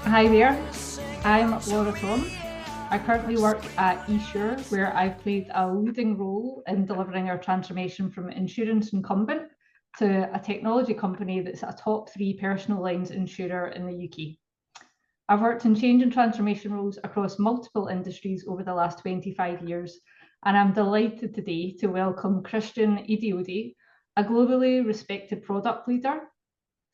Hi there, I'm Laura Tom. I currently work at eSure, where I've played a leading role in delivering our transformation from insurance incumbent to a technology company that's a top 3 personal lines insurer in the UK. I've worked in change and transformation roles across multiple industries over the last 25 years, and I'm delighted today to welcome Christian Idiodi, a globally respected product leader,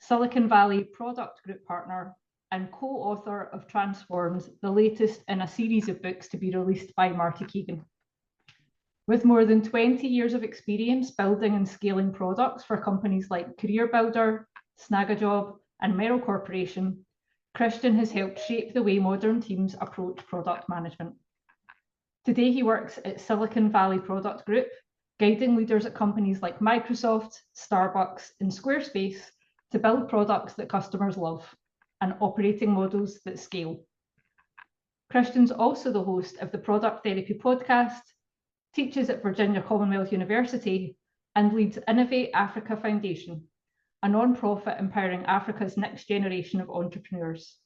Silicon Valley product group partner, and co-author of Transformed, the latest in a series of books to be released by Marty Keegan. With more than 20 years of experience building and scaling products for companies like CareerBuilder, Snagajob, and Merrill Corporation, Christian has helped shape the way modern teams approach product management. Today, he works at Silicon Valley Product Group, guiding leaders at companies like Microsoft, Starbucks, and Squarespace to build products that customers love and operating models that scale. Christian's also the host of the Product Therapy podcast, teaches at Virginia Commonwealth University, and leads Innovate Africa Foundation, a non-profit empowering Africa's next generation of entrepreneurs.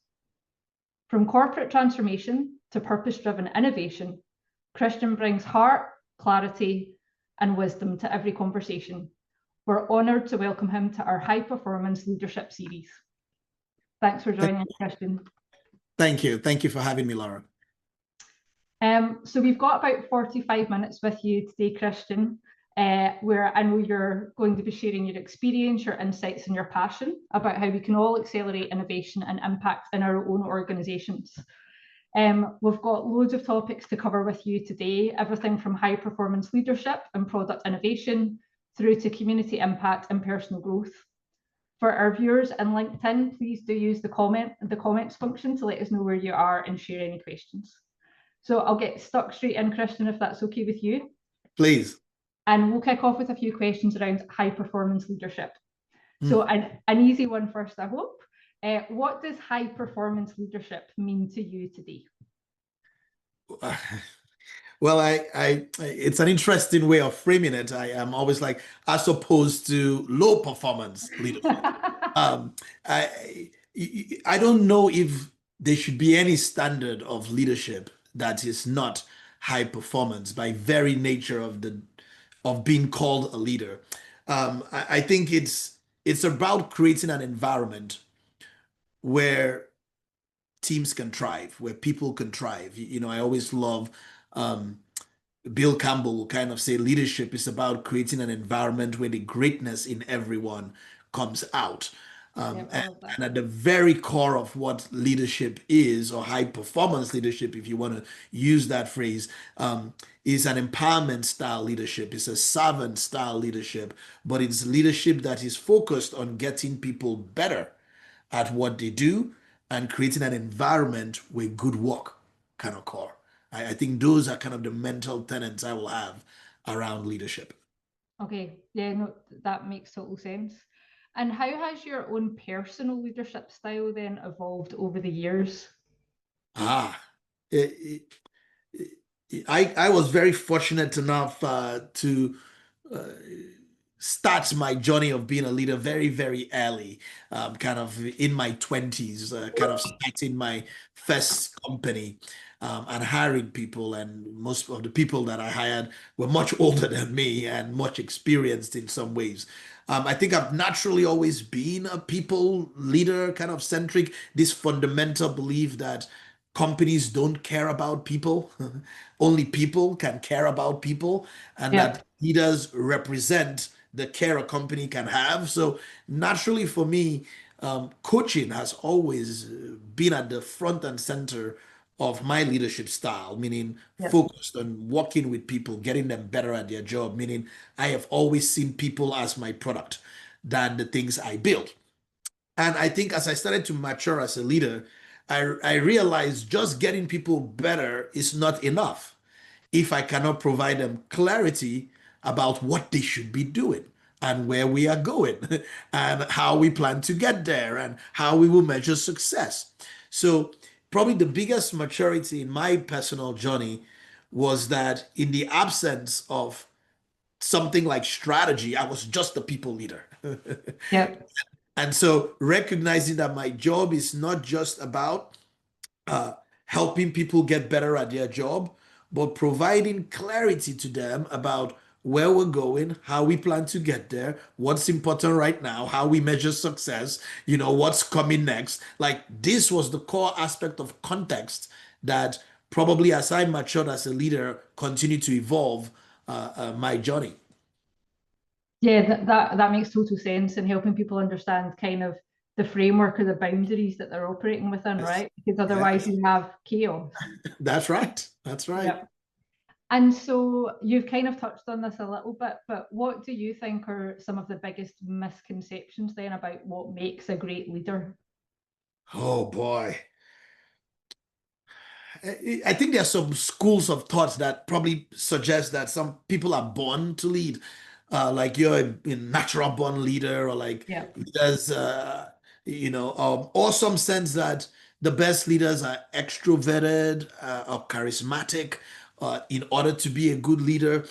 From corporate transformation to purpose-driven innovation, Christian brings heart, clarity, and wisdom to every conversation. We're honoured to welcome him to our High Performance Leadership series. Thanks for joining us, Christian. Thank you. Thank you for having me, Laura. So we've got about 45 minutes with you today, Christian, where I know you're going to be sharing your experience, your insights, and your passion about how we can all accelerate innovation and impact in our own organisations. We've got loads of topics to cover with you today, everything from high performance leadership and product innovation through to community impact and personal growth. For our viewers in LinkedIn, please do use the comments function to let us know where you are and share any questions. So I'll get stuck straight in, Christian, if that's okay with you. Please. And we'll kick off with a few questions around high performance leadership. So an easy one first, I hope. What does high performance leadership mean to you today? Well, it's an interesting way of framing it. I am always like, as opposed to low performance leadership. I don't know if there should be any standard of leadership that is not high performance by very nature of being called a leader. I think it's about creating an environment where teams can thrive, where people can thrive. I always love Bill Campbell will kind of say leadership is about creating an environment where the greatness in everyone comes out. And at the very core of what leadership is, or high performance leadership, if you want to use that phrase, is an empowerment style leadership. It's a servant style leadership, but it's leadership that is focused on getting people better at what they do and creating an environment where good work can occur. I think those are kind of the mental tenets I will have around leadership. Okay, yeah, no, that makes total sense. And how has your own personal leadership style then evolved over the years? I was very fortunate enough to start my journey of being a leader very, very early, kind of in my 20s, kind of starting my first company and hiring people. And most of the people that I hired were much older than me and much experienced in some ways. I think I've naturally always been a people leader, kind of centric, this fundamental belief that companies don't care about people. Only people can care about people, and that leaders represent the care a company can have. So naturally for me, coaching has always been at the front and center of my leadership style, meaning focused on working with people, getting them better at their job, meaning I have always seen people as my product than the things I build. And I think as I started to mature as a leader, I realized just getting people better is not enough if I cannot provide them clarity about what they should be doing and where we are going and how we plan to get there and how we will measure success. So probably the biggest maturity in my personal journey was that in the absence of something like strategy, I was just a people leader. Yep. And so recognizing that my job is not just about uh, helping people get better at their job, but providing clarity to them about where we're going, how we plan to get there, what's important right now, how we measure success, what's coming next. Like this was the core aspect of context that probably as I matured as a leader, continue to evolve my journey. Yeah, that makes total sense in helping people understand kind of the framework or the boundaries that they're operating within, Yes. right? Because otherwise Yes. you have chaos. That's right. That's right. Yep. And so you've kind of touched on this a little bit, but what do you think are some of the biggest misconceptions then about what makes a great leader? Oh boy. I think there are some schools of thoughts that probably suggest that some people are born to lead, like you're a natural born leader, or like Yeah, leaders, or some sense that the best leaders are extroverted or charismatic in order to be a good leader.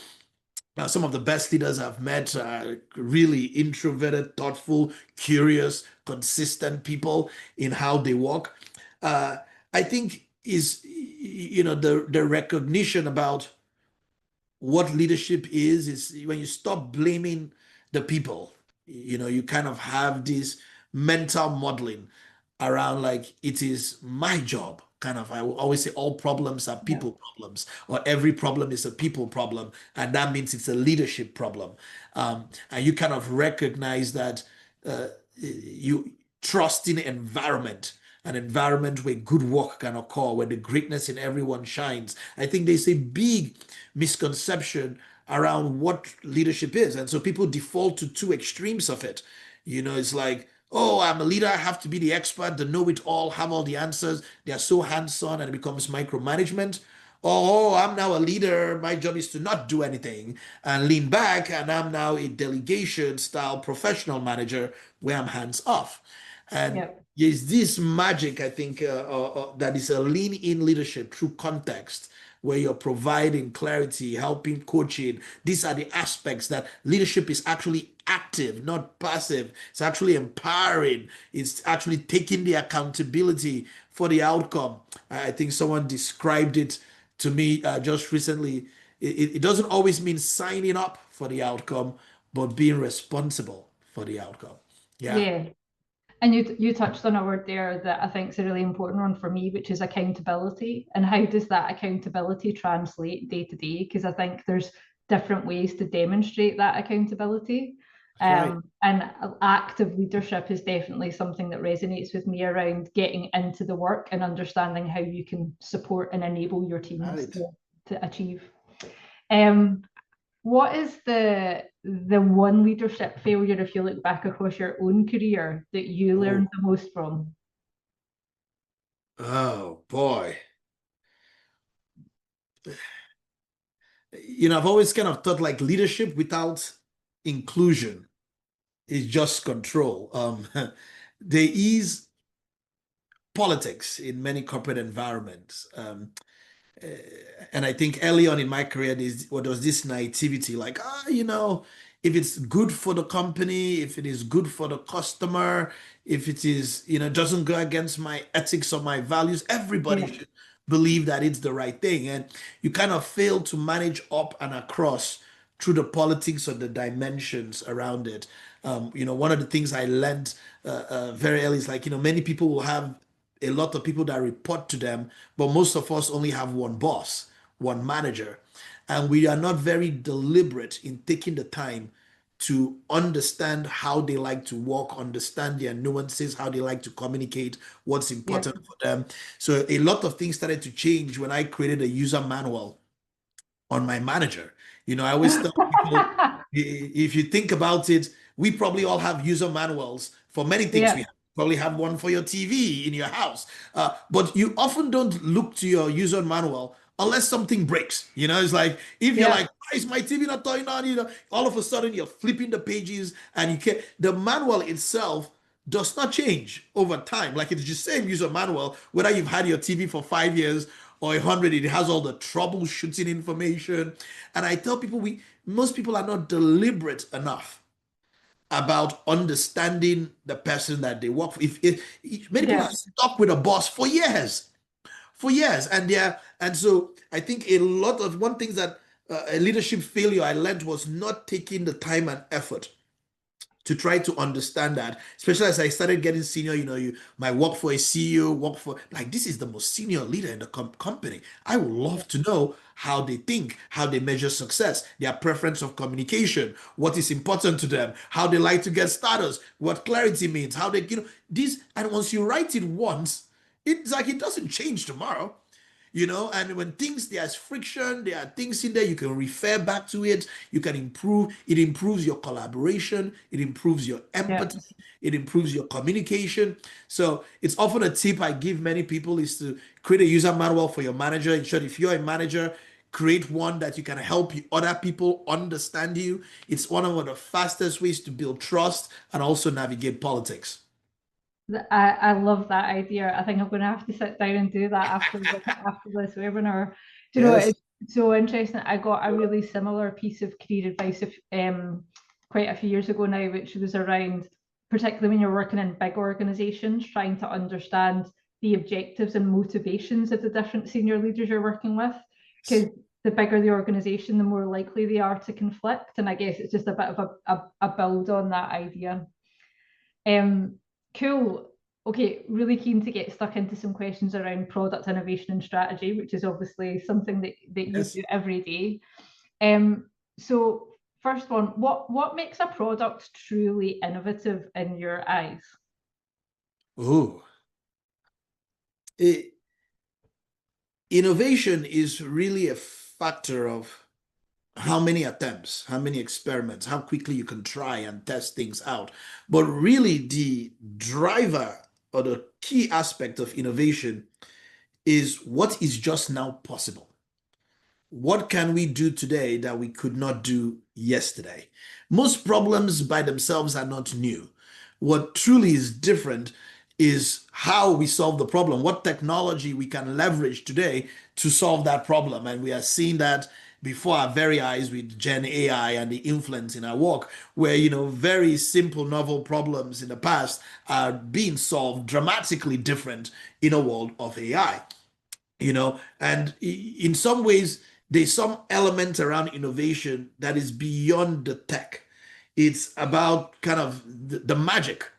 Some of the best leaders I've met are really introverted, thoughtful, curious, consistent people in how they work. Uh, I think is the recognition about what leadership is when you stop blaming the people. You kind of have this mental modeling around like it is my job. Kind of, I will always say all problems are yeah, people problems, or every problem is a people problem, and that means it's a leadership problem. And you kind of recognize that you trust in an environment where good work can occur, where the greatness in everyone shines. I think there's a big misconception around what leadership is. And so people default to two extremes of it. It's like, oh, I'm a leader, I have to be the expert, the know it all, have all the answers. They are so hands on and it becomes micromanagement. Oh, I'm now a leader. My job is to not do anything and lean back. And I'm now a delegation style professional manager where I'm hands off. And yeah, there's this magic, I think, that is a lean in leadership through context, where you're providing clarity, helping, coaching. These are the aspects that leadership is actually active, not passive. It's actually empowering. It's actually taking the accountability for the outcome. I think someone described it to me just recently. It doesn't always mean signing up for the outcome, but being responsible for the outcome. Yeah. yeah. And you touched on a word there that I think is a really important one for me, which is accountability. And how does that accountability translate day to day? Because I think there's different ways to demonstrate that accountability. That's right. And active leadership is definitely something that resonates with me around getting into the work and understanding how you can support and enable your teams Right. to achieve. Um, what is the one leadership failure, if you look back across your own career, that you learned Oh, the most from? oh boy. I've always kind of thought like leadership without inclusion is just control. There is politics in many corporate environments. Uh, and I think early on in my career, there was this naivety, like, if it's good for the company, if it is good for the customer, if it is, doesn't go against my ethics or my values, everybody Yeah, should believe that it's the right thing. And you kind of fail to manage up and across through the politics or the dimensions around it. One of the things I learned very early is like, many people will have a lot of people that report to them, but most of us only have one boss, one manager. And we are not very deliberate in taking the time to understand how they like to work, understand their nuances, how they like to communicate, what's yeah. important for them. So a lot of things started to change when I created a user manual on my manager. I always tell people, if you think about it, we probably all have user manuals for many things. We Yeah, probably have one for your TV in your house, but you often don't look to your user manual unless something breaks. It's like if you're yeah, like, why is my TV not turning on? All of a sudden you're flipping the pages and you can't. The manual itself does not change over time. Like it's the same user manual, whether you've had your TV for 5 years or 100, it has all the troubleshooting information. And I tell people, most people are not deliberate enough about understanding the person that they work for. If many people Yeah. are stuck with a boss for years, and so I think a lot of one things that a leadership failure I learned was not taking the time and effort to try to understand that, especially as I started getting senior, you might work for a CEO, work for, like, this is the most senior leader in the company. I would love to know how they think, how they measure success, their preference of communication, what is important to them, how they like to get status, what clarity means, how they, this. And once you write it once, it's like it doesn't change tomorrow. And when there's friction, there are things in there, you can refer back to it, you can improve. It improves your collaboration, it improves your Yeah. empathy, it improves your communication. So it's often a tip I give many people is to create a user manual for your manager. In short, if you're a manager, create one that you can help other people understand you. It's one of the fastest ways to build trust and also navigate politics. I love that idea. I think I'm going to have to sit down and do that after this webinar. Do you know, Yes. it's so interesting. I got a really similar piece of career advice quite a few years ago now, which was around, particularly when you're working in big organizations, trying to understand the objectives and motivations of the different senior leaders you're working with. Because the bigger the organization, the more likely they are to conflict. And I guess it's just a bit of a build on that idea. Cool. Okay, really keen to get stuck into some questions around product innovation and strategy, which is obviously something that you Yes. do every day. So first one, what makes a product truly innovative in your eyes? Oh, innovation is really a factor of how many attempts, how many experiments, how quickly you can try and test things out. But really, the driver or the key aspect of innovation is what is just now possible. What can we do today that we could not do yesterday? Most problems by themselves are not new. What truly is different is how we solve the problem, what technology we can leverage today to solve that problem. And we are seeing that before our very eyes with Gen AI and the influence in our work, where, very simple, novel problems in the past are being solved dramatically different in a world of AI. And in some ways there's some element around innovation that is beyond the tech. It's about kind of the magic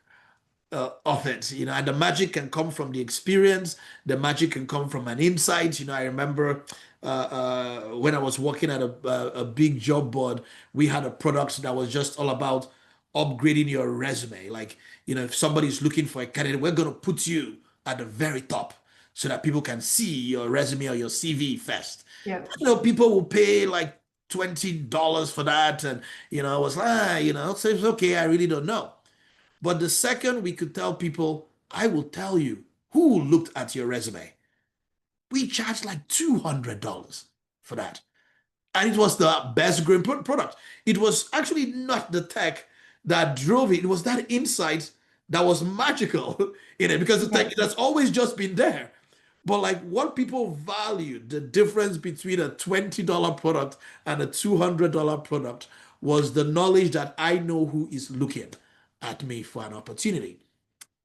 of it, and the magic can come from the experience, the magic can come from an insight. I remember when I was working at a big job board, we had a product that was just all about upgrading your resume. Like, if somebody's looking for a candidate, we're going to put you at the very top so that people can see your resume or your CV first. Yeah. People will pay like $20 for that. And, I was like, so it's okay. I really don't know. But the second we could tell people, I will tell you who looked at your resume. We charged like $200 for that. And it was the best growing product. It was actually not the tech that drove it. It was that insight that was magical in it, because the tech, it has always just been there. But like what people valued, the difference between a $20 product and a $200 product was the knowledge that I know who is looking at me for an opportunity.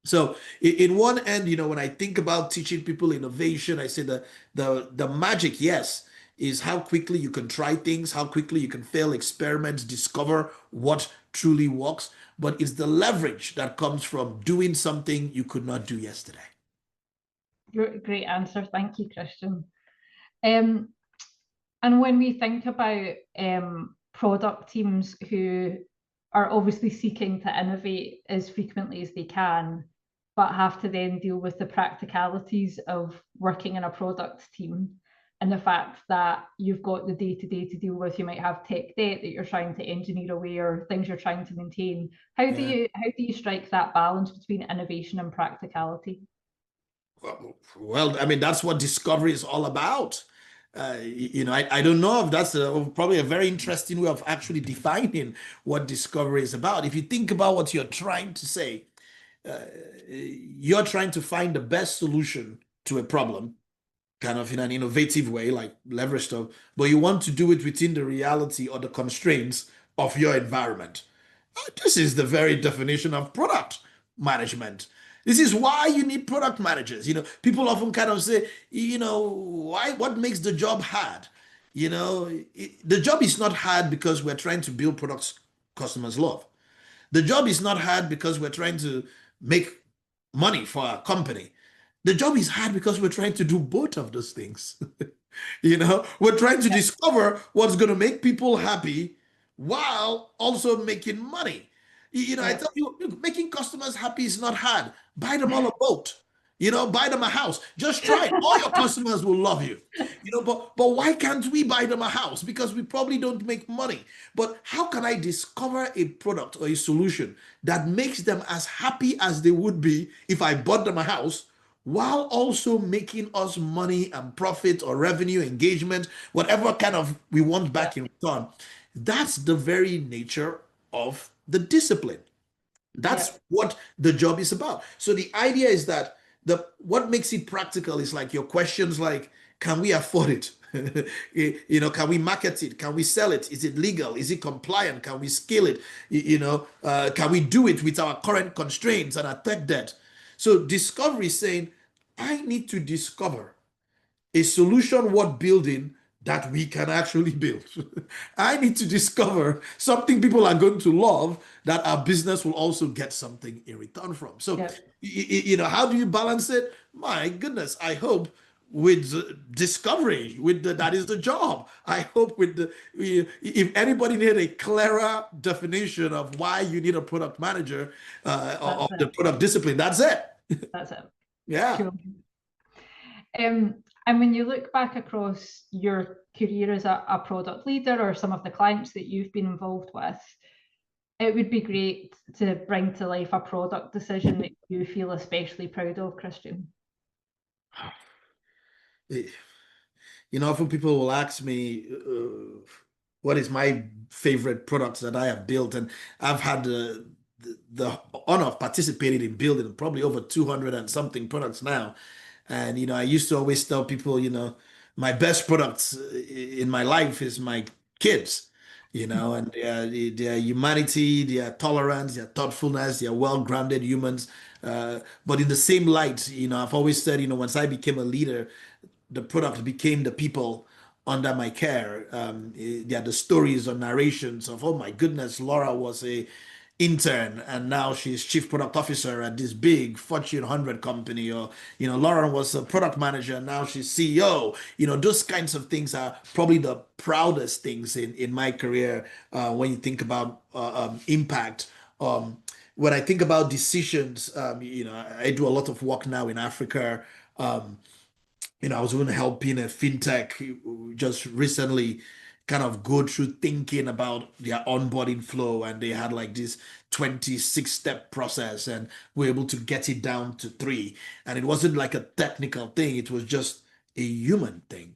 So in one end, when I think about teaching people innovation, I say the magic, yes, is how quickly you can try things, how quickly you can fail experiments, discover what truly works. But it's the leverage that comes from doing something you could not do yesterday. Great answer. Thank you, Christian. And when we think about product teams who are obviously seeking to innovate as frequently as they can, but have to then deal with the practicalities of working in a product team, and the fact that you've got the day-to-day to deal with. You might have tech debt that you're trying to engineer away, or things you're trying to maintain. How do you strike that balance between innovation and practicality? Well, I mean, that's what discovery is all about. I don't know if that's probably a very interesting way of actually defining what discovery is about. If you think about what you're trying to say, you're trying to find the best solution to a problem, kind of in an innovative way, like leverage stuff, but you want to do it within the reality or the constraints of your environment. This is the very definition of product management. This is why you need product managers. People often kind of say, why, what makes the job hard? The job is not hard because we're trying to build products customers love. The job is not hard because we're trying to make money for our company. The job is hard because we're trying to do both of those things. We're trying to discover what's going to make people happy while also making money. I tell you, look, making customers happy is not hard. Buy them all a boat. Buy them a house. Just try it. All your customers will love you. But why can't we buy them a house? Because we probably don't make money. But how can I discover a product or a solution that makes them as happy as they would be if I bought them a house, while also making us money and profit or revenue, engagement, whatever kind of we want back in return? That's the very nature of the discipline. That's what the job is about. So the idea is that what makes it practical is like your questions like, can we afford it? Can we market it? Can we sell it? Is it legal? Is it compliant? Can we scale it? Can we do it with our current constraints and our tech debt? So discovery is saying, I need to discover a solution worth building that we can actually build. I need to discover something people are going to love that our business will also get something in return from. So, how do you balance it? My goodness, I hope with discovery, that is the job. I hope if anybody need a clearer definition of why you need a product manager or the product discipline, that's it. That's it. Yeah. Cool. And when you look back across your career as a product leader or some of the clients that you've been involved with, it would be great to bring to life a product decision that you feel especially proud of, Christian. Often people will ask me, what is my favorite products that I have built? And I've had the honor of participating in building probably over 200 and something products now. And, I used to always tell people, my best products in my life is my kids, and their humanity, their tolerance, their thoughtfulness, their well-grounded humans. But in the same light, I've always said, once I became a leader, the product became the people under my care. They are the stories or narrations of, oh my goodness, Laura was a intern and now she's chief product officer at this big Fortune 100 company, or Lauren was a product manager and now she's CEO. Those kinds of things are probably the proudest things in my career when you think about impact. When I think about decisions, I do a lot of work now in Africa. I was even helping a fintech just recently kind of go through thinking about their onboarding flow, and they had like this 26-step process, and we're able to get it down to 3. And it wasn't like a technical thing, it was just a human thing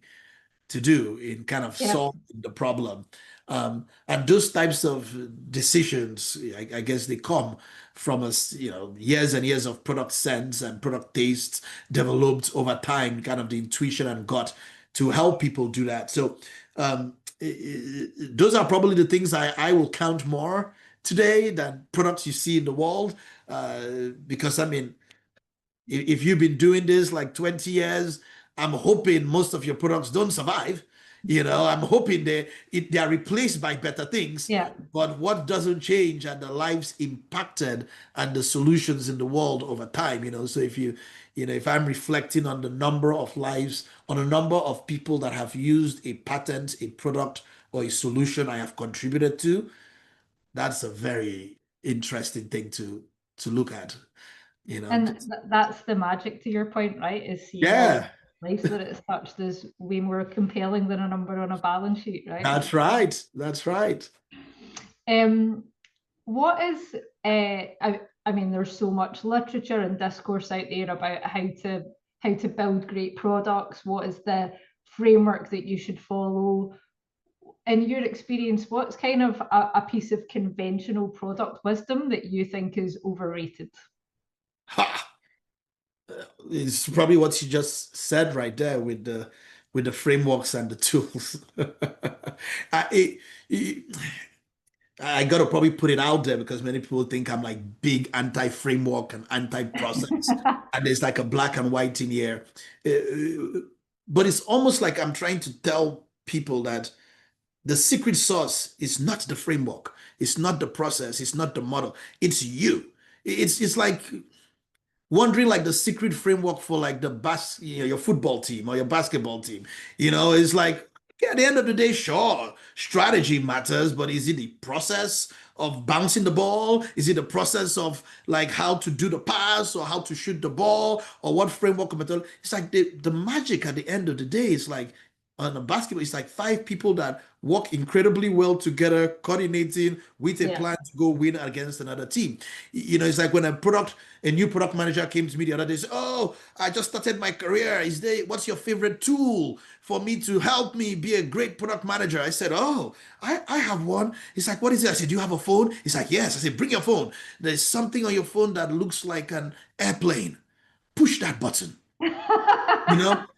to do in kind of solving the problem. And those types of decisions, I guess they come from us, years and years of product sense and product tastes developed over time, kind of the intuition and gut to help people do that. So those are probably the things I will count more today than products you see in the world. Because if you've been doing this like 20 years, I'm hoping most of your products don't survive. I'm hoping they are replaced by better things. Yeah. But what doesn't change are the lives impacted and the solutions in the world over time. So if I'm reflecting on the number of lives, on the number of people that have used a patent, a product, or a solution I have contributed to, that's a very interesting thing to look at. And that's the magic, to your point, right? Is seeing lives that it's touched is way more compelling than a number on a balance sheet, right? That's right. That's right. What is there's so much literature and discourse out there about how to build great products. What is the framework that you should follow? In your experience, what's kind of a piece of conventional product wisdom that you think is overrated? it's probably what you just said right there with the frameworks and the tools. I, it, I gotta probably put it out there because many people think I'm like big anti-framework and anti-process, and there's like a black and white in here. Uh, but it's almost like I'm trying to tell people that the secret sauce is not the framework, it's not the process, it's not the model, it's you. It's like wondering like the secret framework for like your football team or your basketball team. It's like yeah, at the end of the day, sure, strategy matters, but is it the process of bouncing the ball? Is it the process of like how to do the pass or how to shoot the ball or what framework of method? It's like the magic at the end of the day is like on a basketball, it's like five people that work incredibly well together, coordinating with a Yeah. plan to go win against another team. It's like when a new product manager came to me the other day, said, "Oh, I just started my career. What's your favorite tool for me to help me be a great product manager?" I said, "Oh, I have one." He's like, "What is it?" I said, "Do you have a phone?" He's like, "Yes." I said, "Bring your phone. There's something on your phone that looks like an airplane. Push that button."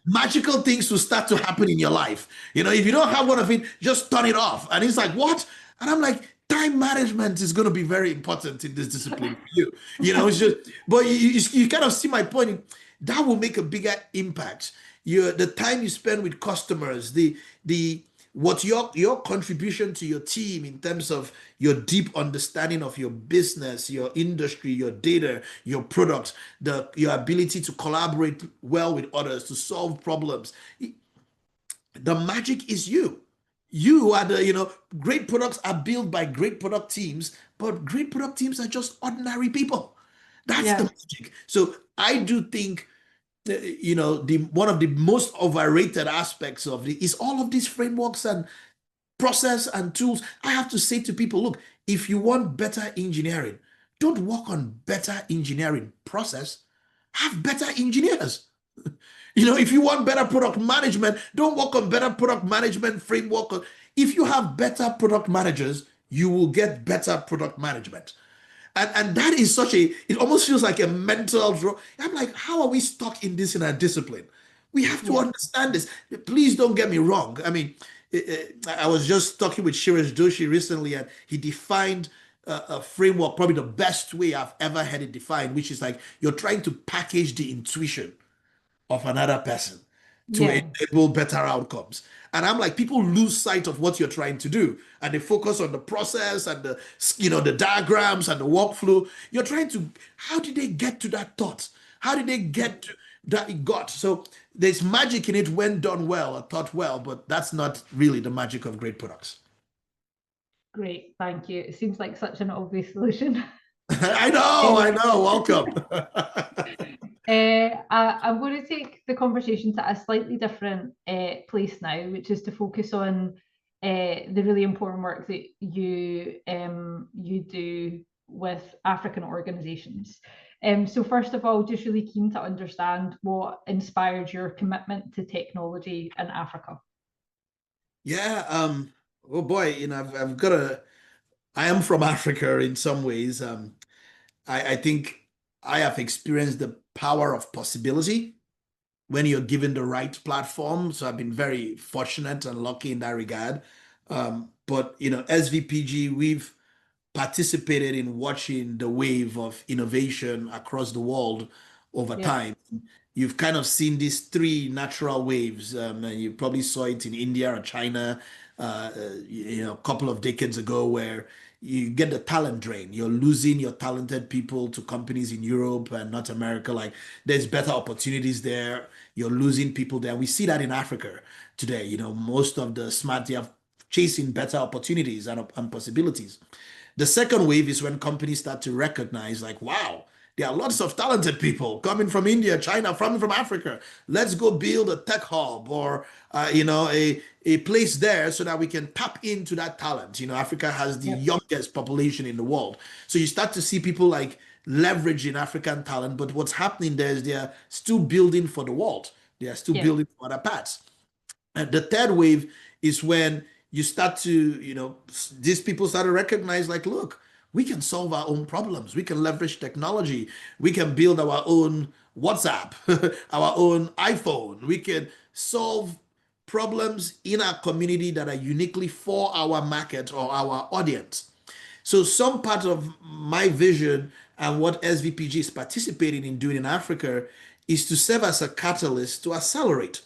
Magical things will start to happen in your life. If you don't have one of it, just turn it off. And he's like, "What?" And I'm like, time management is going to be very important in this discipline for you. It's just, but you kind of see my point. That will make a bigger impact. The time you spend with customers, the what your contribution to your team in terms of your deep understanding of your business, your industry, your data, your products, your ability to collaborate well with others to solve problems. The magic is you. You are great products are built by great product teams, but great product teams are just ordinary people. That's the Yeah. magic. So I do think the one of the most overrated aspects of it is all of these frameworks and process and tools. I have to say to people, look, if you want better engineering, don't work on better engineering process, have better engineers. If you want better product management, don't work on better product management framework. If you have better product managers, you will get better product management. And that is it almost feels like a mental draw. I'm like, how are we stuck in this in our discipline? We have to Yeah. understand this. Please don't get me wrong. I mean, I was just talking with Shirish Doshi recently, and he defined a framework, probably the best way I've ever had it defined, which is like you're trying to package the intuition of another person to Yeah. enable better outcomes. And I'm like, people lose sight of what you're trying to do, and they focus on the process and the diagrams and the workflow. You're trying to, how did they get to that thought? How did they get to that it got? So there's magic in it when done well or thought well, but that's not really the magic of great products. Great. Thank you. It seems like such an obvious solution. I know. Welcome. I'm going to take the conversation to a slightly different place now, which is to focus on the really important work that you do with African organisations. So first of all, just really keen to understand what inspired your commitment to technology in Africa. Yeah. Oh boy. I've got I am from Africa in some ways. I think I have experienced the power of possibility when you're given the right platform. So I've been very fortunate and lucky in that regard. But SVPG, we've participated in watching the wave of innovation across the world over Yeah. time. You've kind of seen these three natural waves, and you probably saw it in India or China, a couple of decades ago, where you get the talent drain. You're losing your talented people to companies in Europe and North America. Like there's better opportunities there. You're losing people there. We see that in Africa today. Most of the smart, they are chasing better opportunities and possibilities. The second wave is when companies start to recognize, like, wow, there are lots of talented people coming from India, China, from Africa. Let's go build a tech hub or a place there so that we can tap into that talent. Africa has the Yep. youngest population in the world, so you start to see people like leveraging African talent. But what's happening there is they are still building for the world. They are still Yeah. building for other parts. And the third wave is when you start to, these people start to recognize, like, look, we can solve our own problems. We can leverage technology. We can build our own WhatsApp, our own iPhone. We can solve problems in our community that are uniquely for our market or our audience. So some part of my vision and what SVPG is participating in doing in Africa is to serve as a catalyst to accelerate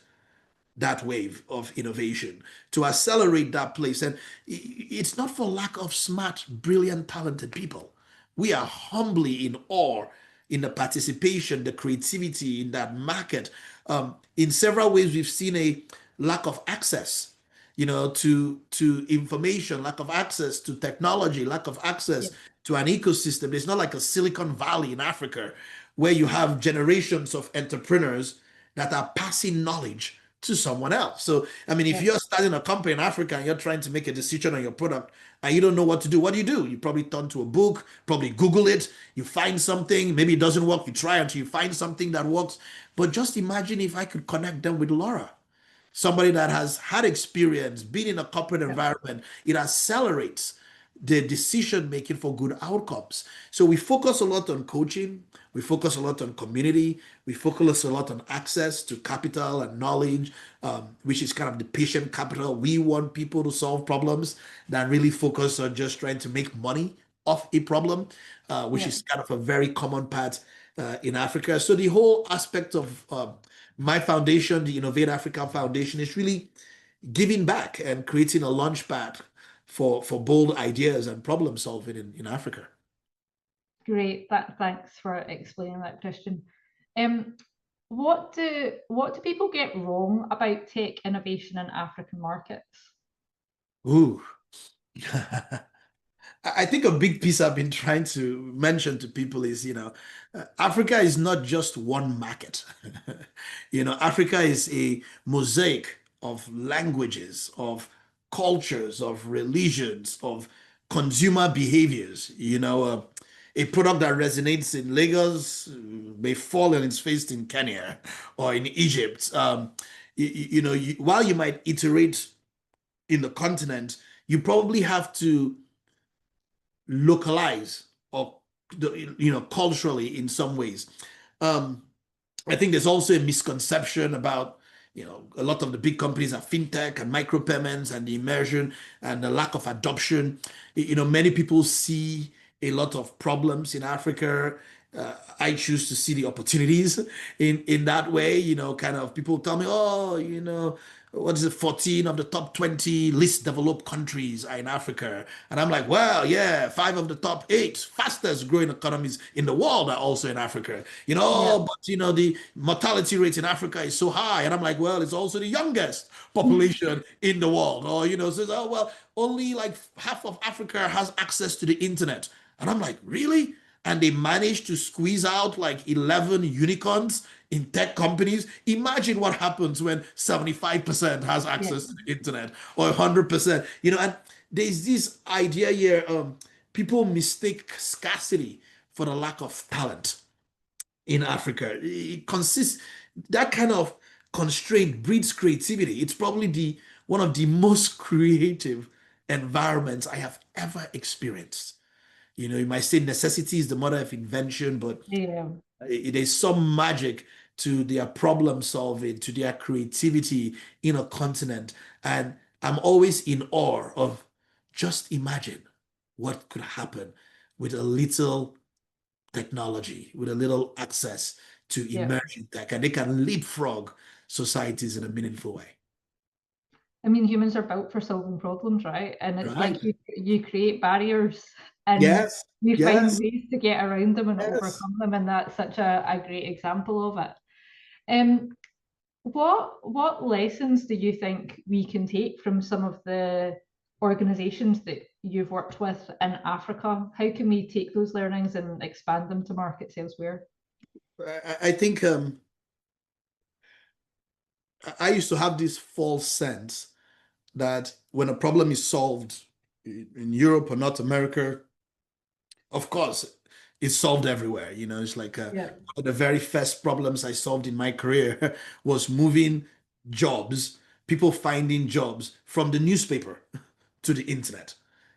that wave of innovation, to accelerate that place. And it's not for lack of smart, brilliant, talented people. We are humbly in awe in the participation, the creativity in that market. In several ways, we've seen a lack of access, to information, lack of access to technology, lack of access to an ecosystem. It's not like a Silicon Valley in Africa where you have generations of entrepreneurs that are passing knowledge to someone else. So, I mean, if you're starting a company in Africa and you're trying to make a decision on your product and you don't know what to do, what do? You probably turn to a book, probably Google it, you find something, maybe it doesn't work, you try until you find something that works. But just imagine if I could connect them with Laura, somebody that has had experience, been in a corporate environment. It accelerates the decision making for good outcomes. So we focus a lot on coaching, we focus a lot on community, we focus a lot on access to capital and knowledge, which is kind of the patient capital. We want people to solve problems than really focus on just trying to make money off a problem, which is kind of a very common part in Africa. So the whole aspect of my foundation, the Innovate Africa Foundation, is really giving back and creating a launch pad for bold ideas and problem solving in Africa. Great. Thanks for explaining that, Christian. What do people get wrong about tech innovation in African markets? Ooh. I think a big piece I've been trying to mention to people is, Africa is not just one market. Africa is a mosaic of languages, of cultures, of religions, of consumer behaviors. A product that resonates in Lagos may fall on its face in Kenya or in Egypt. While you might iterate in the continent, you probably have to localize or culturally in some ways. I think there's also a misconception about a lot of the big companies are fintech and micropayments and the immersion and the lack of adoption. Many people see a lot of problems in Africa. I choose to see the opportunities in that way. Kind of people tell me, oh, what is it, 14 of the top 20 least developed countries are in Africa. And I'm like, well, yeah, 5 of the top 8 fastest growing economies in the world are also in Africa. But the mortality rate in Africa is so high. And I'm like, well, it's also the youngest population in the world. Or, says, oh, well, only like half of Africa has access to the internet. And I'm like, really? And they managed to squeeze out like 11 unicorns in tech companies. Imagine what happens when 75% has access to the internet or 100%. And there's this idea here, people mistake scarcity for the lack of talent in Africa. It consists, that kind of constraint breeds creativity. It's probably one of the most creative environments I have ever experienced. You might say necessity is the mother of invention, but there's some magic to their problem solving, to their creativity in a continent. And I'm always in awe of just imagine what could happen with a little technology, with a little access to emerging tech, and they can leapfrog societies in a meaningful way. I mean, humans are built for solving problems, right? And it's like you create barriers and you find ways to get around them and overcome them. And that's such a great example of it. What lessons do you think we can take from some of the organizations that you've worked with in Africa? How can we take those learnings and expand them to markets elsewhere? I think I used to have this false sense that when a problem is solved in Europe or North America, of course, it's solved everywhere. It's like one of the very first problems I solved in my career was moving jobs, people finding jobs from the newspaper to the internet.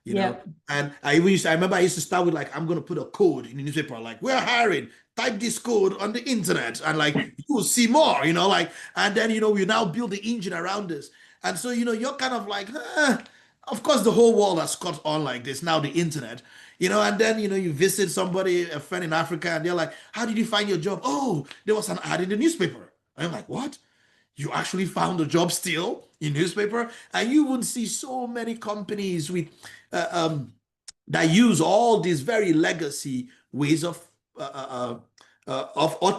you know. Yeah. And I remember I used to start with like, I'm gonna put a code in the newspaper, like, we're hiring, type this code on the internet, and like you will see more, like, and then we now build the engine around this. And so, you're kind of like, of course, the whole world has caught on like this now, the internet, and then you visit somebody, a friend in Africa, and they're like, how did you find your job? Oh, there was an ad in the newspaper. I'm like, what? You actually found a job still in newspaper? And you would see so many companies with that use all these very legacy ways of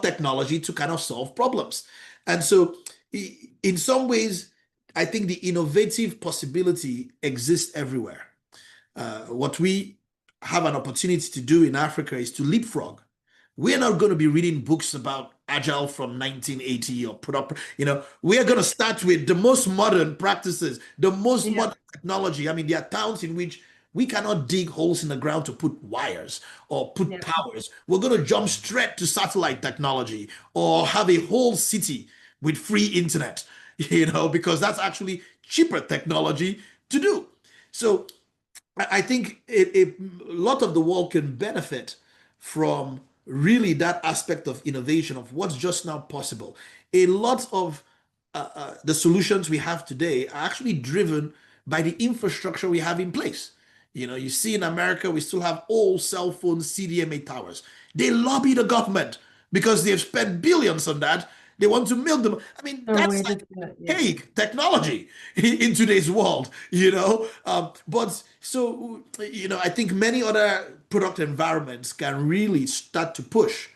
technology to kind of solve problems. And so, in some ways, I think the innovative possibility exists everywhere. What we have an opportunity to do in Africa is to leapfrog. We're not going to be reading books about agile from 1980 or put up, we're going to start with the most modern practices, the most modern technology. I mean, there are towns in which we cannot dig holes in the ground to put wires or put powers. We're going to jump straight to satellite technology or have a whole city with free internet, because that's actually cheaper technology to do. So I think a lot of the world can benefit from really that aspect of innovation of what's just now possible. A lot of the solutions we have today are actually driven by the infrastructure we have in place. You see in America, we still have old cell phone CDMA towers. They lobby the government because they've spent billions on that. They want to milk them. I mean, that's like cake technology in today's world, But so, I think many other product environments can really start to push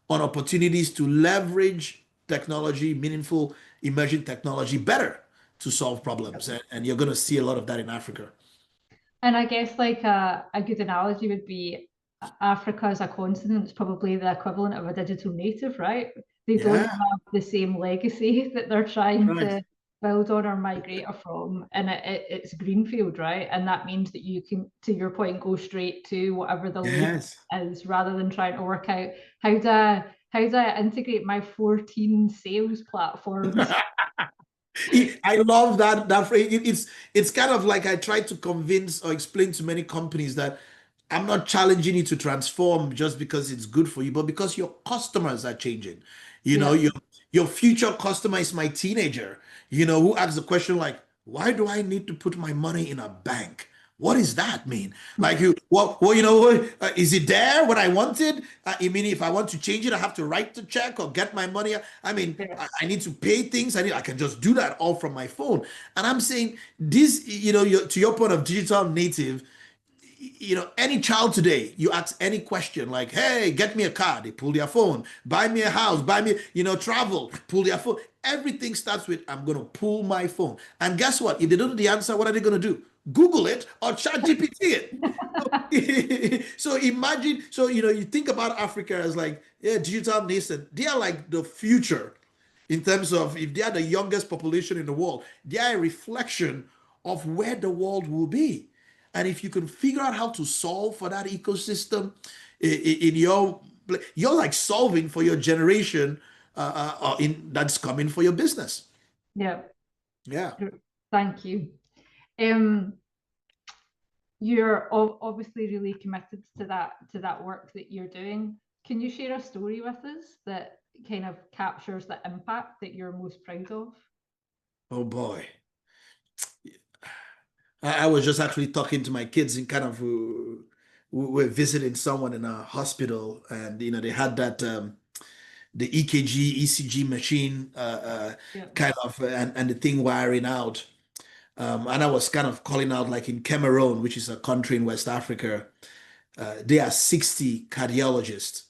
on opportunities to leverage technology, meaningful emerging technology better to solve problems. And you're going to see a lot of that in Africa. And I guess like a good analogy would be Africa as a continent is probably the equivalent of a digital native, right? They don't have the same legacy that they're trying to build on or migrate from, and it's greenfield, right? And that means that you can, to your point, go straight to whatever the latest is, rather than trying to work out how do I integrate my 14 sales platforms. I love that phrase. It's kind of like I try to convince or explain to many companies that I'm not challenging you to transform just because it's good for you, but because your customers are changing. Your future customer is my teenager, who asks the question like, why do I need to put my money in a bank? What does that mean? Like, is it there when I want it? I mean, if I want to change it, I have to write the check or get my money. I mean, I need to pay things. I can just do that all from my phone. And I'm saying this, to your point of digital native, any child today, you ask any question like, hey, get me a car, they pull their phone, buy me a house, buy me, travel, pull their phone. Everything starts with, I'm going to pull my phone. And guess what? If they don't know the answer, what are they going to do? Google it or chat GPT it. So imagine, you think about Africa as like, digital nation. They are like the future in terms of if they are the youngest population in the world, they are a reflection of where the world will be. And if you can figure out how to solve for that ecosystem in you're like solving for your generation that's coming for your business. Yeah. Yeah. Thank you. You're obviously really committed to that work that you're doing. Can you share a story with us that kind of captures the impact that you're most proud of? Oh boy. I was just actually talking to my kids and kind of we're visiting someone in a hospital, and they had that the EKG ECG machine kind of and the thing wiring out, and I was kind of calling out like in Cameroon, which is a country in West Africa, there are 60 cardiologists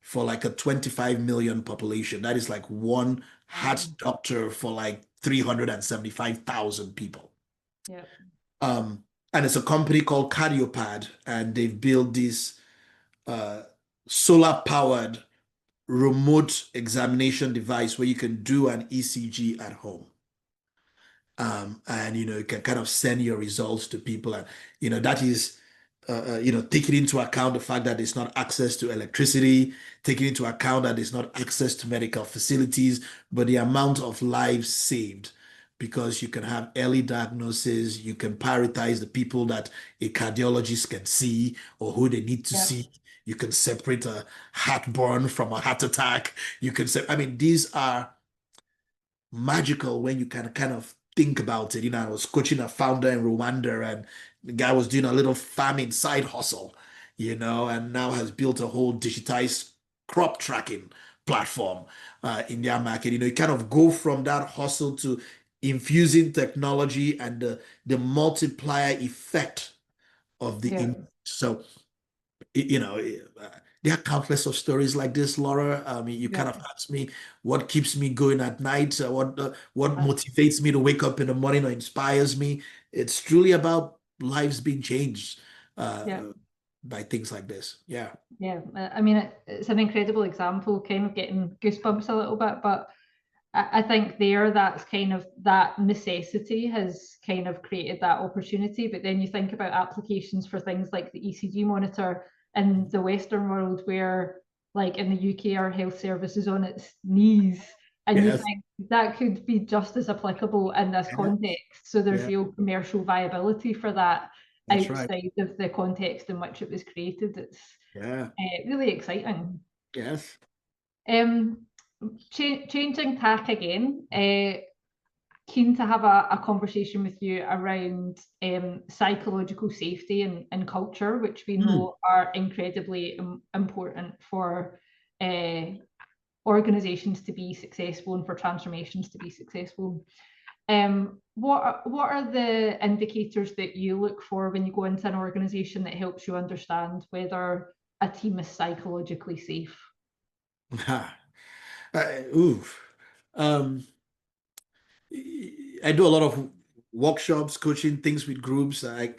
for like a 25 million population. That is like one heart doctor for like 375,000 people. Yeah. And it's a company called Cardiopad, and they've built this solar-powered remote examination device where you can do an ECG at home. And you can kind of send your results to people, and that is taking into account the fact that there's not access to electricity, taking into account that there's not access to medical facilities, but the amount of lives saved because you can have early diagnosis, you can prioritize the people that a cardiologist can see or who they need to Yeah. see. You can separate a heartburn from a heart attack. You can say, I mean, these are magical when you can kind of think about it. I was coaching a founder in Rwanda, and the guy was doing a little farming side hustle, and now has built a whole digitized crop tracking platform in their market. You kind of go from that hustle to infusing technology and the multiplier effect of the Yeah. so you know, there are countless of stories like this, Laura. I mean, you kind Yeah. of asked me what keeps me going at night, what motivates me to wake up in the morning or inspires me. It's truly about lives being changed Yeah. by things like this. Yeah. Yeah. I mean, it's an incredible example, kind of getting goosebumps a little bit, but I think that's kind of that necessity has kind of created that opportunity. But then you think about applications for things like the ECG monitor in the Western world, where like in the UK, our health service is on its knees. And you Yes. think that could be just as applicable in this Yeah. context. So there's Yeah. real commercial viability for that That's right. outside of the context in which it was created. It's Yeah. really exciting. Yes. Changing tack again, keen to have a conversation with you around psychological safety and culture, which we know are incredibly important for organizations to be successful and for transformations to be successful. What are the indicators that you look for when you go into an organization that helps you understand whether a team is psychologically safe? Oof. Um, I do a lot of workshops, coaching things with groups. I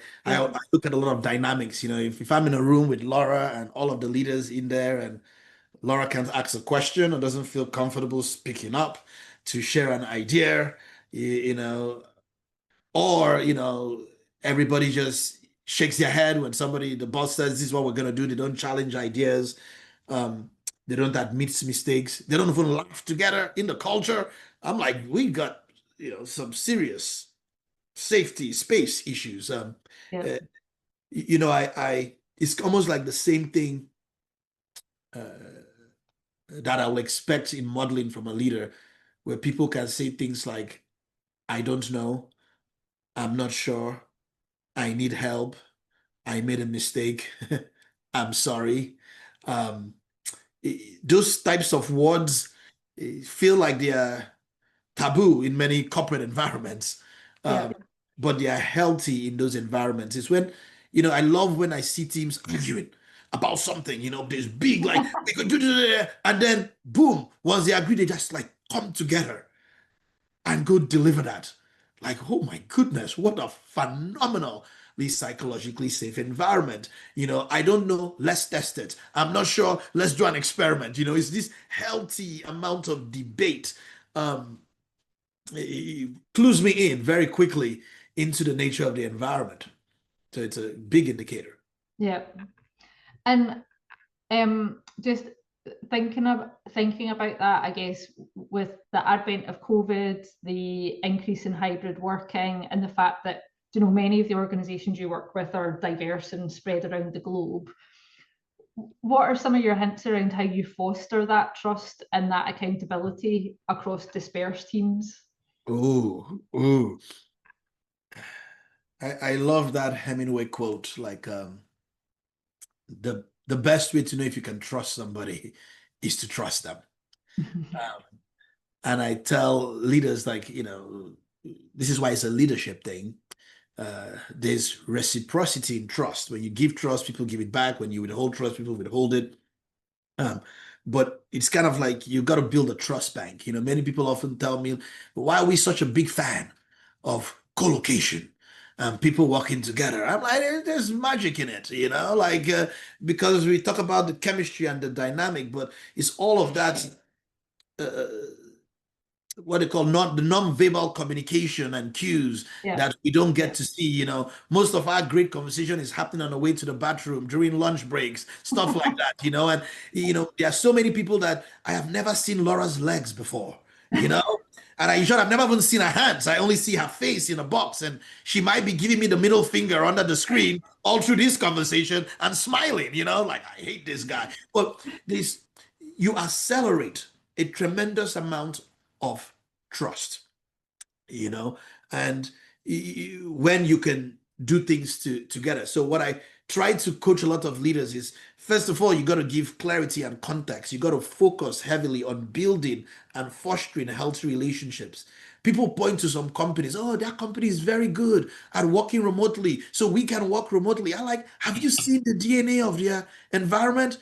look at a lot of dynamics. If I'm in a room with Laura and all of the leaders in there, and Laura can't ask a question or doesn't feel comfortable speaking up to share an idea, or everybody just shakes their head when the boss says this is what we're gonna do. They don't challenge ideas. Um, they don't admit mistakes. They don't even laugh together in the culture. I'm like, we got some serious safety space issues. Yeah. I it's almost like the same thing uh, that I will expect in modeling from a leader, where people can say things like, "I don't know," "I'm not sure," "I need help," "I made a mistake," "I'm sorry." Um, those types of words feel like they are taboo in many corporate environments, Yeah. but they are healthy in those environments. It's when, I love when I see teams arguing about something, this big, like, we could do this, and then boom, once they agree, they just like come together and go deliver that. Like, oh my goodness, what a phenomenally psychologically safe environment. I don't know, let's test it. I'm not sure, let's do an experiment. It's this healthy amount of debate. It clues me in very quickly into the nature of the environment. So it's a big indicator. Yeah. And just thinking about that, I guess, with the advent of COVID, the increase in hybrid working, and the fact that many of the organizations you work with are diverse and spread around the globe. What are some of your hints around how you foster that trust and that accountability across dispersed teams? Ooh. I love that Hemingway quote, like the best way to know if you can trust somebody is to trust them. Um, and I tell leaders, like, this is why it's a leadership thing. There's reciprocity in trust. When you give trust, people give it back. When you withhold trust, people withhold it. But it's kind of like you got to build a trust bank. Many people often tell me, why are we such a big fan of co-location and people working together? I'm like, there's magic in it, like because we talk about the chemistry and the dynamic, but it's all of that. Uh, what they call the non-verbal communication and cues that we don't get to see. Most of our great conversation is happening on the way to the bathroom during lunch breaks, stuff like that. And there are so many people that I have never seen Laura's legs before. And I've never even seen her hands. I only see her face in a box. And she might be giving me the middle finger under the screen all through this conversation and smiling, like, I hate this guy. But you accelerate a tremendous amount of trust, and when you can do things together. So what I try to coach a lot of leaders is, first of all, you got to give clarity and context. You got to focus heavily on building and fostering healthy relationships. People point to some companies, oh, that company is very good at working remotely, so we can work remotely. I like, have you seen the DNA of their environment?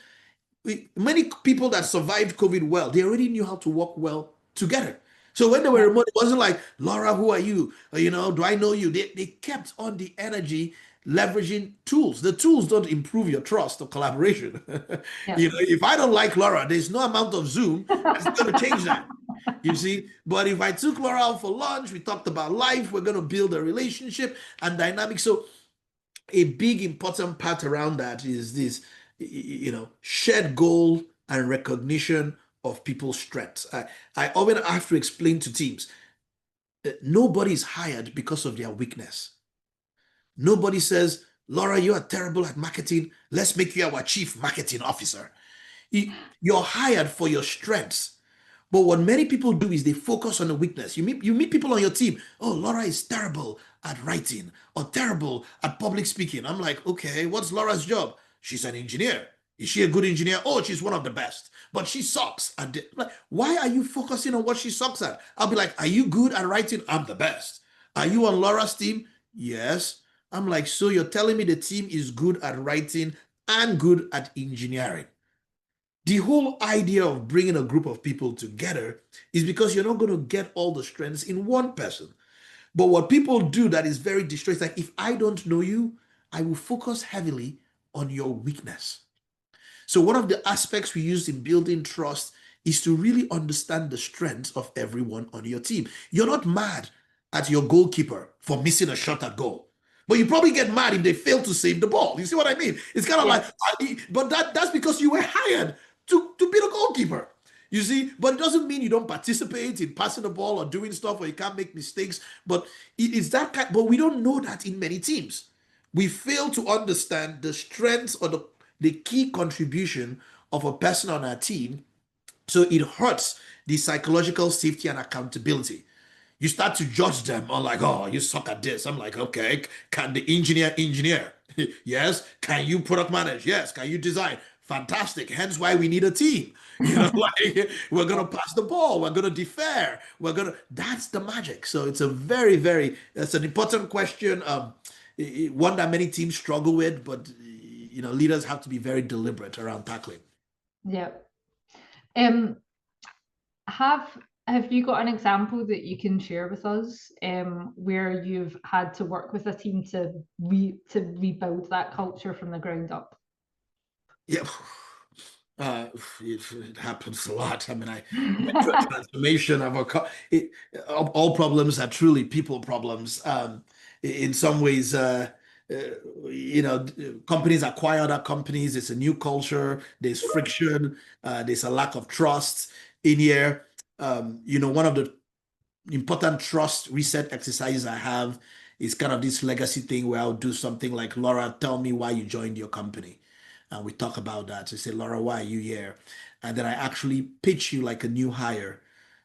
Many people that survived COVID well, they already knew how to work well together. So when they were remote, it wasn't like, Laura, who are you? Do I know you? They kept on the energy, leveraging tools. The tools don't improve your trust or collaboration. Yeah. If I don't like Laura, there's no amount of Zoom that's going to change that. You see, but if I took Laura out for lunch, we talked about life, we're going to build a relationship and dynamic. So a big important part around that is this, shared goal and recognition of people's strengths. I often have to explain to teams that nobody is hired because of their weakness. Nobody says, Laura, you are terrible at marketing. Let's make you our chief marketing officer. You're hired for your strengths. But what many people do is they focus on the weakness. You meet people on your team. Oh, Laura is terrible at writing or terrible at public speaking. I'm like, okay, what's Laura's job? She's an engineer. Is she a good engineer? Oh, she's one of the best. But she sucks at it. Like, why are you focusing on what she sucks at? I'll be like, are you good at writing? I'm the best. Are you on Laura's team? Yes. I'm like, so you're telling me the team is good at writing and good at engineering. The whole idea of bringing a group of people together is because you're not going to get all the strengths in one person. But what people do that is very distressing, like, if I don't know you, I will focus heavily on your weakness. So one of the aspects we use in building trust is to really understand the strengths of everyone on your team. You're not mad at your goalkeeper for missing a shot at goal, but you probably get mad if they fail to save the ball. You see what I mean? It's kind of like, but that's because you were hired to be the goalkeeper. You see, but it doesn't mean you don't participate in passing the ball or doing stuff or you can't make mistakes. But it's that kind. But we don't know that in many teams. We fail to understand the strengths or the key contribution of a person on our team. So it hurts the psychological safety and accountability. You start to judge them on like, oh, you suck at this. I'm like, okay, can the engineer? Yes. Can you product manage? Yes. Can you design? Fantastic. Hence why we need a team. Like, we're going to pass the ball. We're going to defer. That's the magic. So it's a very, it's an important question. One that many teams struggle with, but leaders have to be very deliberate around tackling. Yeah. Have you got an example that you can share with us where you've had to work with a team to rebuild that culture from the ground up? Yeah, it happens a lot. I mean, I went through a transformation of all problems are truly people problems. In some ways, companies acquire other companies. It's a new culture. There's friction. There's a lack of trust in here. One of the important trust reset exercises I have is kind of this legacy thing where I'll do something like, Laura, tell me why you joined your company. And we talk about that. So say, Laura, why are you here? And then I actually pitch you like a new hire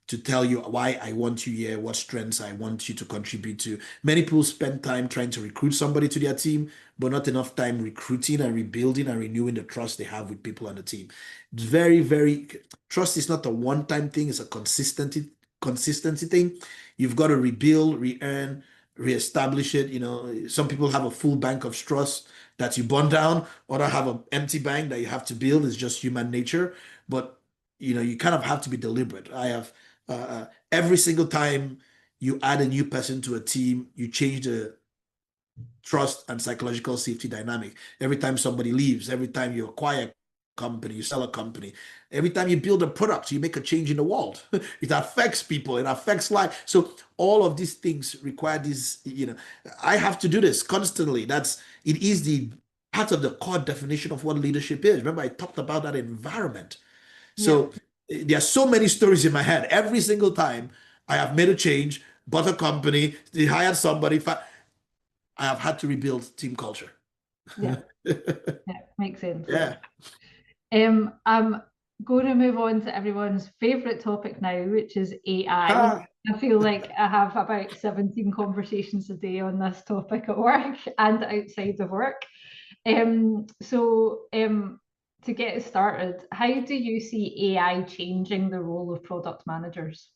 to tell you why I want you here, what strengths I want you to contribute to. Many people spend time trying to recruit somebody to their team, but not enough time recruiting and rebuilding and renewing the trust they have with people on the team. It's very, trust is not a one-time thing, it's a consistency thing. You've got to rebuild, re-earn, reestablish it. Some people have a full bank of trust that you burn down, or have an empty bank that you have to build. It's just human nature. But you kind of have to be deliberate. I have every single time you add a new person to a team, you change the trust and psychological safety dynamic. Every time somebody leaves, every time you acquire a company, you sell a company, every time you build a product, you make a change in the world. It affects people, it affects life. So all of these things require this, I have to do this constantly. It is the part of the core definition of what leadership is. Remember, I talked about that environment. So there are so many stories in my head. Every single time I have made a change, bought a company, they hired somebody. I have had to rebuild team culture. Yeah, yeah, makes sense. Yeah. I'm going to move on to everyone's favorite topic now, which is AI. I feel like I have about 17 conversations a day on this topic at work and outside of work. To get it started, how do you see AI changing the role of product managers?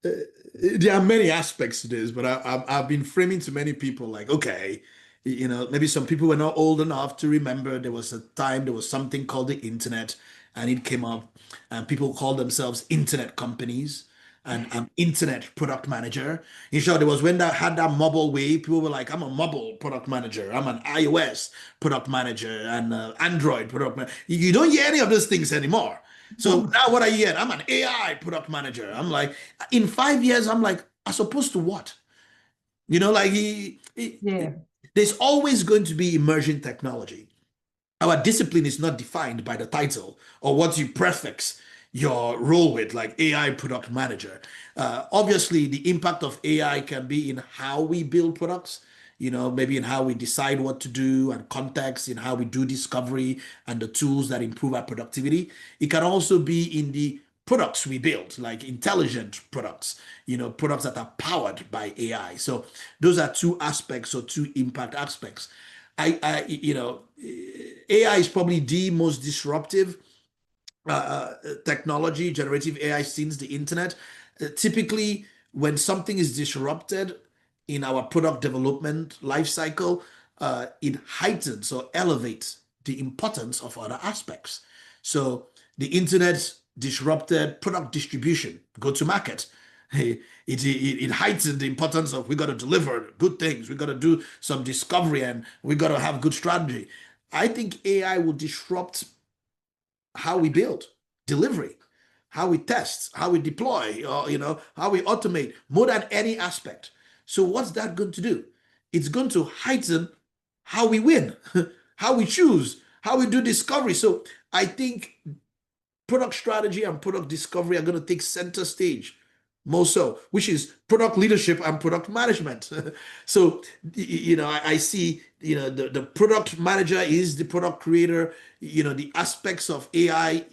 There are many aspects to this, but I've been framing to many people like, okay, maybe some people were not old enough to remember there was a time there was something called the internet, and it came up, and people called themselves internet companies, and I'm internet product manager. In short, there was when that had that mobile wave, people were like, I'm a mobile product manager, I'm an iOS product manager, and Android product manager. You don't hear any of those things anymore. So now what I hear, I'm an AI product manager. I'm like, in 5 years, I'm like, as opposed to what? Like Yeah, there's always going to be emerging technology. Our discipline is not defined by the title or what you prefix your role with, like AI product manager. Obviously, the impact of AI can be in how we build products, maybe in how we decide what to do and context, in how we do discovery and the tools that improve our productivity. It can also be in the products we build, like intelligent products, products that are powered by AI. So those are two aspects or two impact aspects. AI is probably the most disruptive technology, generative AI, since the internet. Typically, when something is disrupted in our product development life cycle, it heightens or elevates the importance of other aspects. So the internet disrupted product distribution, go to market. It heightened the importance of we got to deliver good things, we got to do some discovery, and we got to have good strategy. I think AI will disrupt how we build, delivery, how we test, how we deploy, or how we automate more than any aspect. So what's that going to do? It's going to heighten how we win, how we choose, how we do discovery. So I think product strategy and product discovery are going to take center stage more so, which is product leadership and product management. So, I see, the product manager is the product creator. The aspects of AI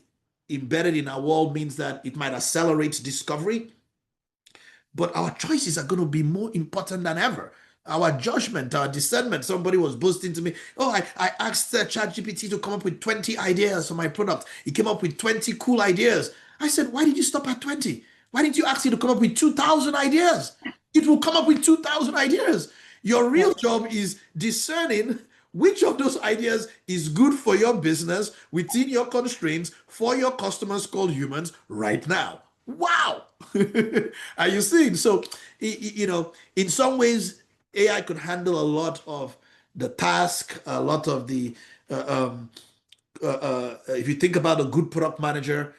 embedded in our world means that it might accelerate discovery, but our choices are going to be more important than ever. Our judgment, our discernment. Somebody was boasting to me, oh, I asked ChatGPT to come up with 20 ideas for my product. He came up with 20 cool ideas. I said, why did you stop at 20? Why didn't you ask it to come up with 2,000 ideas? It will come up with 2,000 ideas. Your real job is discerning which of those ideas is good for your business within your constraints for your customers called humans right now. Wow. Are you seeing? So, in some ways, AI could handle a lot of the task, a lot of the, if you think about a good product manager,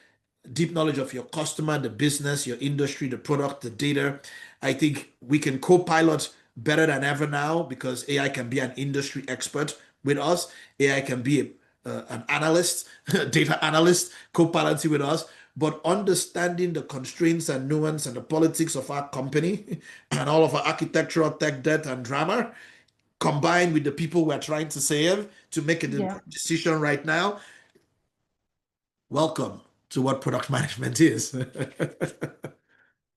deep knowledge of your customer, the business, your industry, the product, the data. I think we can co-pilot better than ever now because AI can be an industry expert with us. AI can be an analyst, data analyst, co-piloting with us. But understanding the constraints and nuance and the politics of our company and all of our architectural tech debt and drama, combined with the people we're trying to save to make a decision right now. Welcome to what product management is.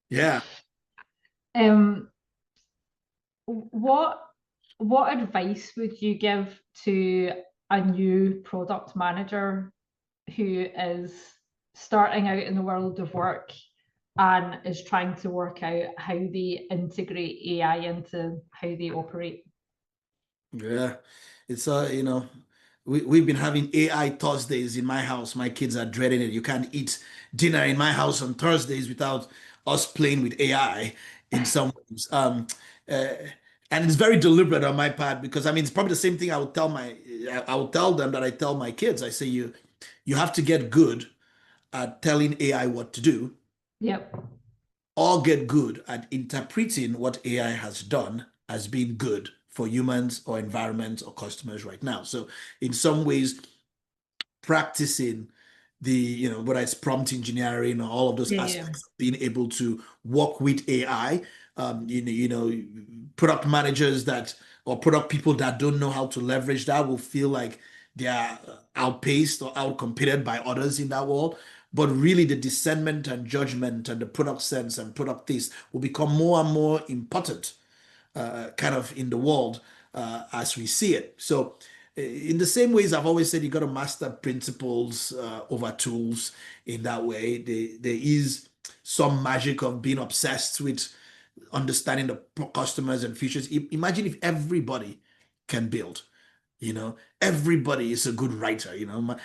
Yeah. What advice would you give to a new product manager who is starting out in the world of work and is trying to work out how they integrate AI into how they operate? Yeah. It's we've been having AI Thursdays in my house. My kids are dreading it. You can't eat dinner in my house on Thursdays without us playing with AI in some ways. Uh, and it's very deliberate on my part because I mean it's probably the same thing I will tell them that I tell my kids. I say you have to get good at telling AI what to do, Yep. or get good at interpreting what AI has done as being good for humans or environment or customers right now. So in some ways, practicing whether it's prompt engineering or all of those Yeah. aspects of being able to work with AI. Product managers or product people that don't know how to leverage that will feel like they are outpaced or outcompeted by others in that world. But really, the discernment and judgment and the product sense and product taste will become more and more important kind of in the world as we see it. So, in the same ways, I've always said you got to master principles over tools in that way. There is some magic of being obsessed with understanding the customers and features. Imagine if everybody can build. Everybody is a good writer.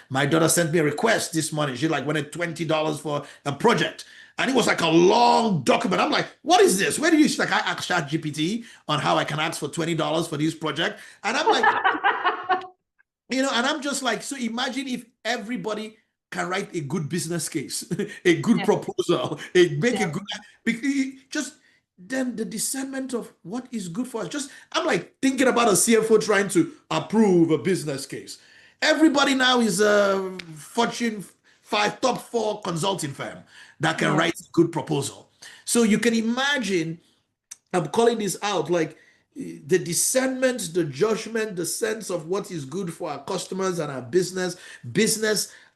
My daughter sent me a request this morning. She like wanted $20 for a project. And it was like a long document. I'm like, what is this? Where do you, she's like, I asked ChatGPT on how I can ask for $20 for this project. And I'm like, and I'm just like, so imagine if everybody can write a good business case, a good proposal, make a good, just then the discernment of what is good for us. Just, I'm like thinking about a CFO trying to approve a business case. Everybody now is a Fortune 5 top 4 consulting firm that can write a good proposal. So you can imagine, I'm calling this out, like the discernment, the judgment, the sense of what is good for our customers and our business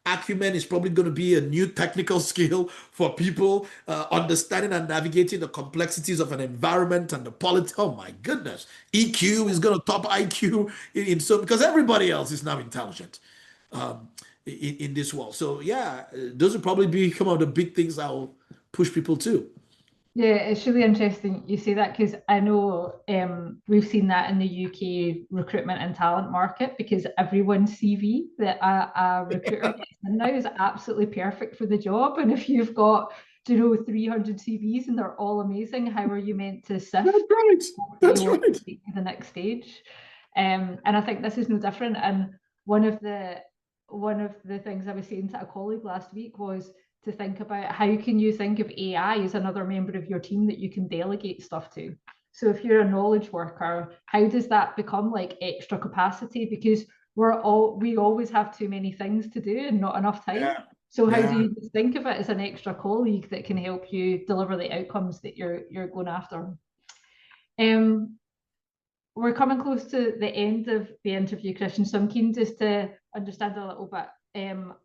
acumen is probably going to be a new technical skill for people understanding and navigating the complexities of an environment and the politics. Oh my goodness, EQ is going to top IQ in so because everybody else is now intelligent in this world. So yeah, those will probably be some of the big things that will push people to. Yeah, it's really interesting you say that because I know we've seen that in the UK recruitment and talent market because everyone's CV that a recruiter gets in now is absolutely perfect for the job. And if you've got, 300 CVs and they're all amazing, how are you meant to sift? That's right. That's right. To take to the next stage? And I think this is no different. And one of the things I was saying to a colleague last week was to think about how can you think of AI as another member of your team that you can delegate stuff to. So if you're a knowledge worker, how does that become like extra capacity? Because we always have too many things to do and not enough time. Yeah. So how do you think of it as an extra colleague that can help you deliver the outcomes that you're going after? We're coming close to the end of the interview, Christian, so I'm keen just to understand a little bit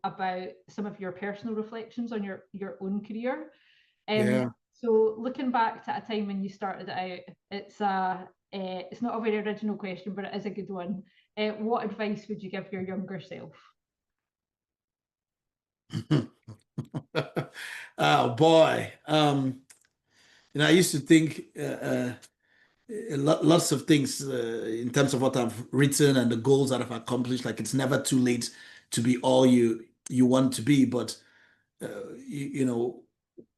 about some of your personal reflections on your own career. So looking back to a time when you started out, it's not a very original question, but it is a good one. What advice would you give your younger self? Oh boy. I used to think lots of things in terms of what I've written and the goals that I've accomplished. Like it's never too late to be all you want to be. But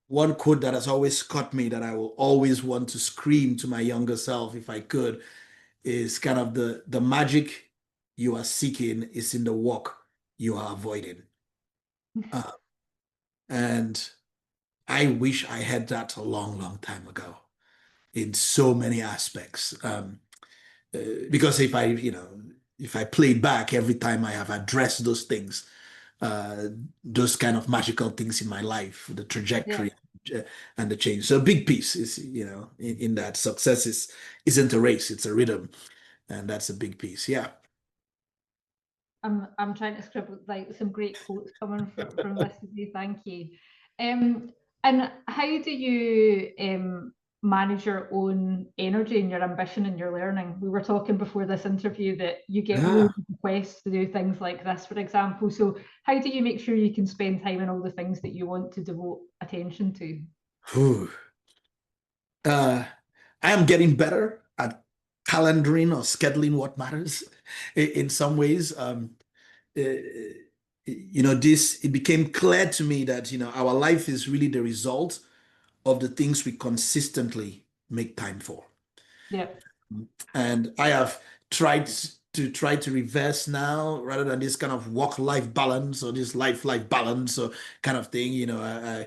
one quote that has always caught me that I will always want to scream to my younger self if I could is kind of the magic you are seeking is in the work you are avoiding. And I wish I had that a long, long time ago in so many aspects. Because if I played back every time I have addressed those things, those kind of magical things in my life, the trajectory and the change. So a big piece is, in that success isn't a race, it's a rhythm. And that's a big piece. Yeah. I'm trying to scribble like some great quotes coming from this today. Thank you. And how do you manage your own energy and your ambition and your learning? We were talking before this interview that you get loads of requests to do things like this, for example. So how do you make sure you can spend time on all the things that you want to devote attention to? I am getting better at calendaring or scheduling what matters in some ways. It became clear to me that, our life is really the result of the things we consistently make time for. Yeah. And I have tried to reverse now rather than this kind of work-life balance or this life-life balance or kind of thing. I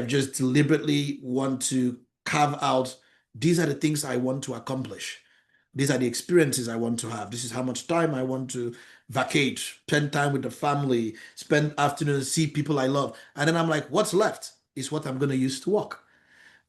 just deliberately want to carve out these are the things I want to accomplish. These are the experiences I want to have. This is how much time I want to vacate, spend time with the family, spend afternoons, see people I love. And then I'm like, what's left is what I'm going to use to work.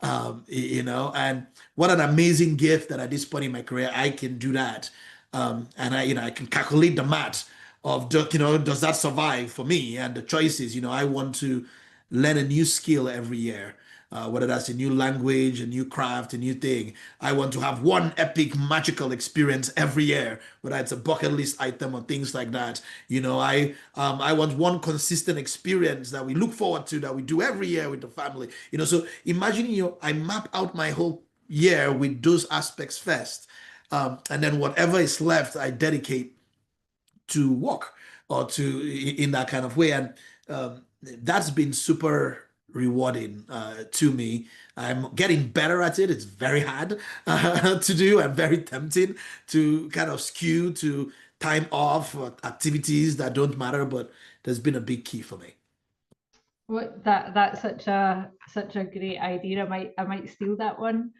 And what an amazing gift that at this point in my career I can do that. And I can calculate the math of, does that survive for me and the choices. I want to learn a new skill every year, whether that's a new language, a new craft, a new thing. I want to have one epic magical experience every year, whether it's a bucket list item or things like that. I want one consistent experience that we look forward to, that we do every year with the family. So imagine I map out my whole year with those aspects first. And then whatever is left, I dedicate to work or in that kind of way. And that's been super rewarding to me. I'm getting better at it. It's very hard to do and very tempting to kind of skew to time off or activities that don't matter, but there's been a big key for me. That's such a great idea. I might steal that one.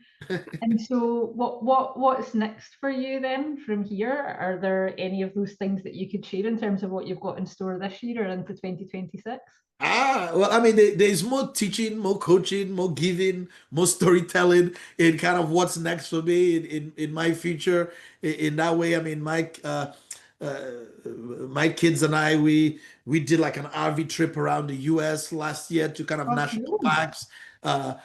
And so what's next for you then from here? Are there any of those things that you could share in terms of what you've got in store this year or into 2026? Well, I mean, there's more teaching, more coaching, more giving, more storytelling in kind of what's next for me in my future. In that way, I mean, my kids and I, we did like an RV trip around the US last year to kind of national parks. They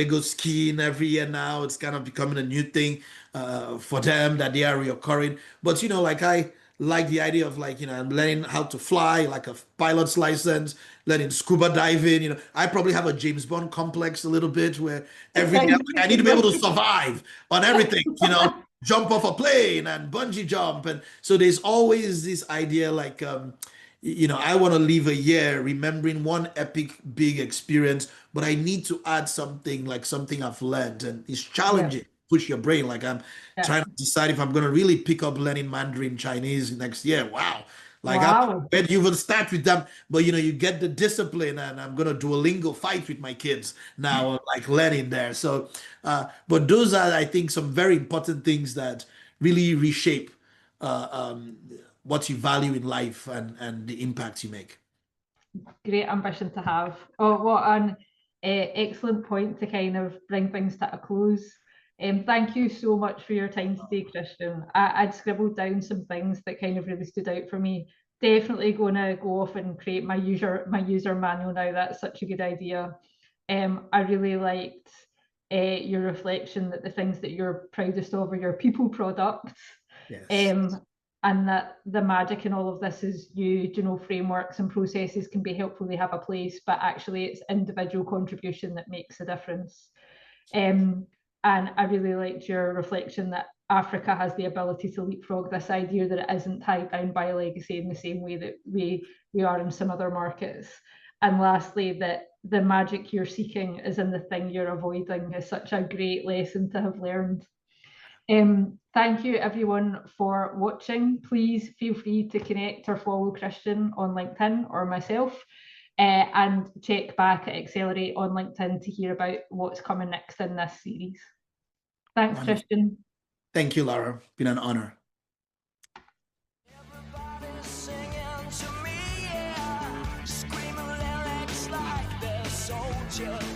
go skiing every year now. It's kind of becoming a new thing for them that they are reoccurring. But like I like the idea of I'm learning how to fly, like a pilot's license, learning scuba diving. I probably have a James Bond complex a little bit where every day I need to be able to survive on everything, jump off a plane and bungee jump. And so there's always this idea I want to live a year remembering one epic big experience, but I need to add something like something I've learned. And it's challenging. Push your brain. Like I'm trying to decide if I'm going to really pick up learning Mandarin Chinese next year. Wow. When you will start with them, but you get the discipline, and I'm going to Duolingo fight with my kids now, like learning there. So, but those are, I think, some very important things that really reshape what you value in life and the impact you make. Great ambition to have. Oh, what an excellent point to kind of bring things to a close. Thank you so much for your time today, Christian. I'd scribbled down some things that kind of really stood out for me. Definitely going to go off and create my user manual now. That's such a good idea. I really liked your reflection that the things that you're proudest of are your people products. Yes. And that the magic in all of this is frameworks and processes can be helpful, they have a place, but actually it's individual contribution that makes a difference. And I really liked your reflection that Africa has the ability to leapfrog this idea that it isn't tied down by a legacy in the same way that we are in some other markets. And lastly, that the magic you're seeking is in the thing you're avoiding is such a great lesson to have learned. Thank you everyone for watching. Please feel free to connect or follow Christian on LinkedIn or myself, and check back at Accelerate on LinkedIn to hear about what's coming next in this series. Thanks, Christian. Thank you, Laura. It's been an honor. Everybody's singing to me, yeah. Screaming lyrics like they're soldiers.